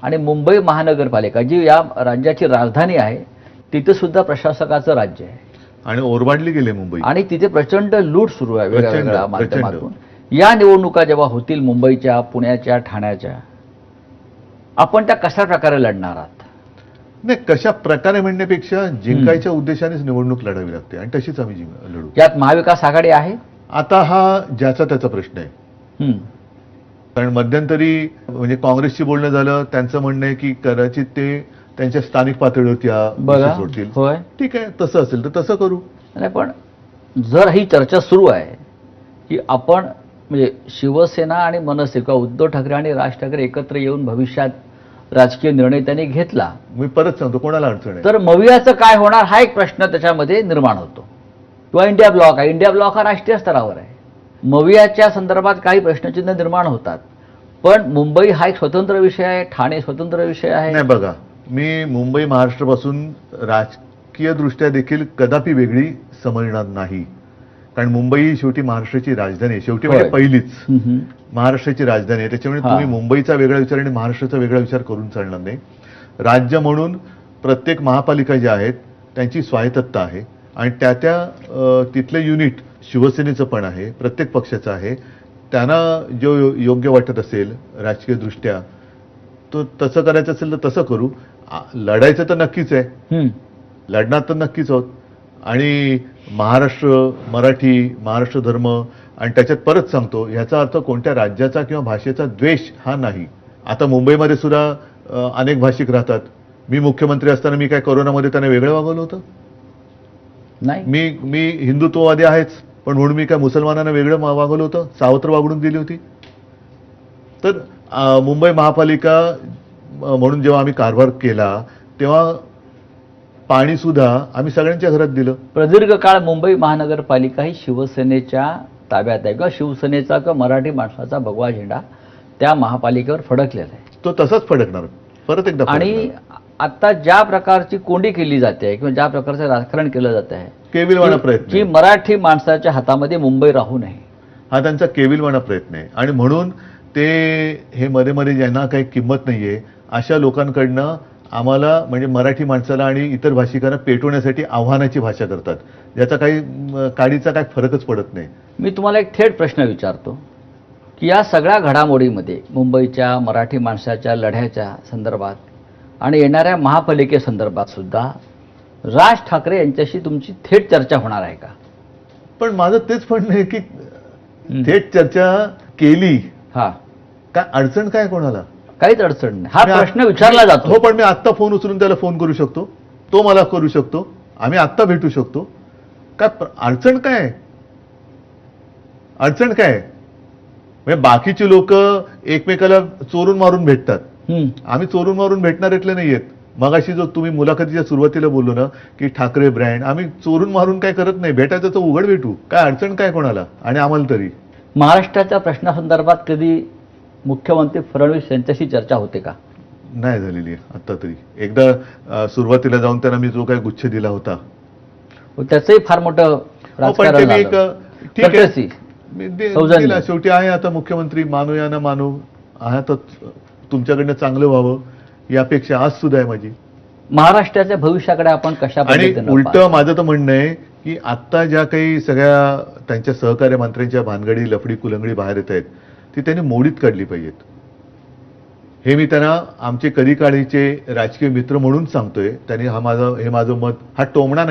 आणि मुंबई महानगरपालिका जी या राज्याची राजधानी आहे तिथे सुद्धा प्रशासकाचं राज्य आहे आणि ओरबाडली गेले मुंबई आणि तिथे प्रचंड लूट सुरू आहे वेगवेगळ्या प्रचंड. माध्यमातून. या निवडणुका जेव्हा होतील मुंबईच्या, पुण्याच्या, ठाण्याच्या, आपण त्या कशा प्रकारे लढणार आहात? नाही, कशा प्रकारे म्हणण्यापेक्षा जिंकायच्या उद्देशानेच निवडणूक लढावी लागते आणि तशीच आम्ही लढू. यात महाविकास आघाडी आहे. आता हा ज्याचा त्याचा प्रश्न आहे. कारण मध्यंतरी म्हणजे काँग्रेसशी बोलणं झालं, त्यांचं म्हणणं आहे की कदाचित ते त्यांच्या स्थानिक पातळीवरती बघा, सोडतील. होय, ठीक आहे, तसं असेल तर तसं करू. नाही, पण जर ही चर्चा सुरू आहे की आपण म्हणजे शिवसेना आणि मनसे किंवा उद्धव ठाकरे आणि राज ठाकरे एकत्र येऊन भविष्यात राजकीय निर्णय त्यांनी घेतला, मी परत सांगतो, कोणाला अडचण आहे? तर मवियाचं काय होणार हा एक प्रश्न त्याच्यामध्ये निर्माण होतो. किंवा इंडिया ब्लॉक आहे. इंडिया ब्लॉक हा राष्ट्रीय स्तरावर आहे. मवियाच्या संदर्भात काही प्रश्नचिन्ह निर्माण होतात, पण मुंबई हा एक स्वतंत्र विषय आहे, ठाणे स्वतंत्र विषय आहे. नाही, बघा, मी मुंबई महाराष्ट्रापासून राजकीय दृष्ट्या देखील कदापि वेगळी समजणार नाही. कारण मुंबई ही शेवटी महाराष्ट्राची राजधानी आहे, शेवटी म्हणजे पहिलीच महाराष्ट्राची राजधानी आहे. त्याच्यामुळे तुम्ही मुंबईचा वेगळा विचार आणि महाराष्ट्राचा वेगळा विचार करून चालणार नाही. राज्य म्हणून प्रत्येक महापालिका ज्या आहेत त्यांची स्वायत्तता आहे आणि त्या तिथलं युनिट शिवसेनेचं पण आहे, प्रत्येक पक्षाचं आहे. त्यांना जो योग्य वाटत असेल राजकीय दृष्ट्या तो तसं करायचं असेल तर तसं करू. लढायचं तर नक्कीच आहे, लढणार तर नक्कीच आहोत. आणि महाराष्ट्र, मराठी, महाराष्ट्र धर्म आणि त्याच्यात परत सांगतो, ह्याचा अर्थ कोणत्या राज्याचा किंवा भाषेचा द्वेष हा नाही. आता मुंबईमध्ये सुद्धा अनेक भाषिक राहतात. मी मुख्यमंत्री असताना मी काय कोरोनामध्ये त्यांना वेगळं वागवलं होतं? नाही. मी हिंदुत्ववादी आहेच, पण म्हणून मी काय मुसलमानांना वेगळं वागवलं होतं? सावत्र वागणूक दिली होती? तर मुंबई महापालिका म्हणून जेव्हा आम्ही कारभार केला तेव्हा पाणी सुद्धा आम्ही सगळ्यांच्या घरात दिलं. प्रदीर्घ काळ मुंबई महानगरपालिका ही शिवसेनेच्या ताब्यात आहे किंवा शिवसेनेचा किंवा मराठी माणसाचा भगवा झेंडा त्या महापालिकेवर फडकलेला आहे. तो तसाच फडकणार परत एकदा. आणि आता ज्या प्रकारची कोंडी केली जाते किंवा ज्या प्रकारचं राजकारण केलं जात आहे, केविलवाणा प्रयत्न की मराठी माणसाच्या हातामध्ये मुंबई राहू नये, हा त्यांचा केविलवाणा प्रयत्न आहे. आणि म्हणून ते हे मध्ये मध्ये ज्यांना काही किंमत नाहीये अशा लोकांकडनं आम्हाला म्हणजे मराठी माणसाला आणि इतर भाषिकांना पेटवण्यासाठी आव्हानाची भाषा करतात, ज्याचा काही काडीचा काही फरकच पडत नाही. मी तुम्हाला एक थेट प्रश्न विचारतो की या सगळ्या घडामोडीमध्ये मुंबईच्या मराठी माणसाच्या लढ्याच्या संदर्भात आणि येणाऱ्या महापालिकेसंदर्भात सुद्धा राज ठाकरे यांच्याशी तुमची थेट चर्चा होणार आहे का? पण माझं तेच म्हणणं आहे की थेट चर्चा केली काय अडचण काय कोणाला? काहीच अडचण नाही. हा प्रश्न विचारला जातो. हो, पण मी आत्ता फोन उचलून त्याला फोन करू शकतो, तो मला करू शकतो, आम्ही आत्ता भेटू शकतो. काय अडचण काय? अडचण काय? म्हणजे बाकीची लोक एकमेकाला चोरून मारून भेटतात, आम्ही चोरून मारून भेटणाऱ्यातले नाहीयेत. मगाशी जो तुम्ही मुलाखतीच्या सुरुवातीला बोललो ना की ठाकरे ब्रँड, आम्ही चोरून मारून काय करत नाही, भेटायचं तर उघड भेटू. काय अडचण काय कोणाला? आणि आम्हाला तरी महाराष्ट्राच्या प्रश्नासंदर्भात कधी मुख्यमंत्री फडणवीस यांच्याशी चर्चा होते का? नाही झालेली आता तरी. एकदा सुरुवातीला जाऊन त्यांना मी जो काय गुच्छ दिला होता त्याचंही फार मोठं राजकारण झालं. ठीक आहे, दिला शेवटी. आहे आता मुख्यमंत्री, मानूया ना मानू, आहे तर तुमच्याकडनं चांगलं व्हावं ही अपेक्षा आज सुद्धा आहे माझी. महाराष्ट्राच्या भविष्याकडे आपण कशा आणि उलट माझं तर म्हणणं आहे की आता ज्या काही सगळ्या त्यांच्या सहकार्य मंत्र्यांच्या भानगडी लफडी कुलंगडी बाहेर येत आहेत ती त्यांनी मोडीत काढली पाहिजेत. हे मी त्यांना आमचे कधी काळीचे राजकीय मित्र म्हणून सांगतोय. त्यांनी हे माझं मत हा टोमणा नाही.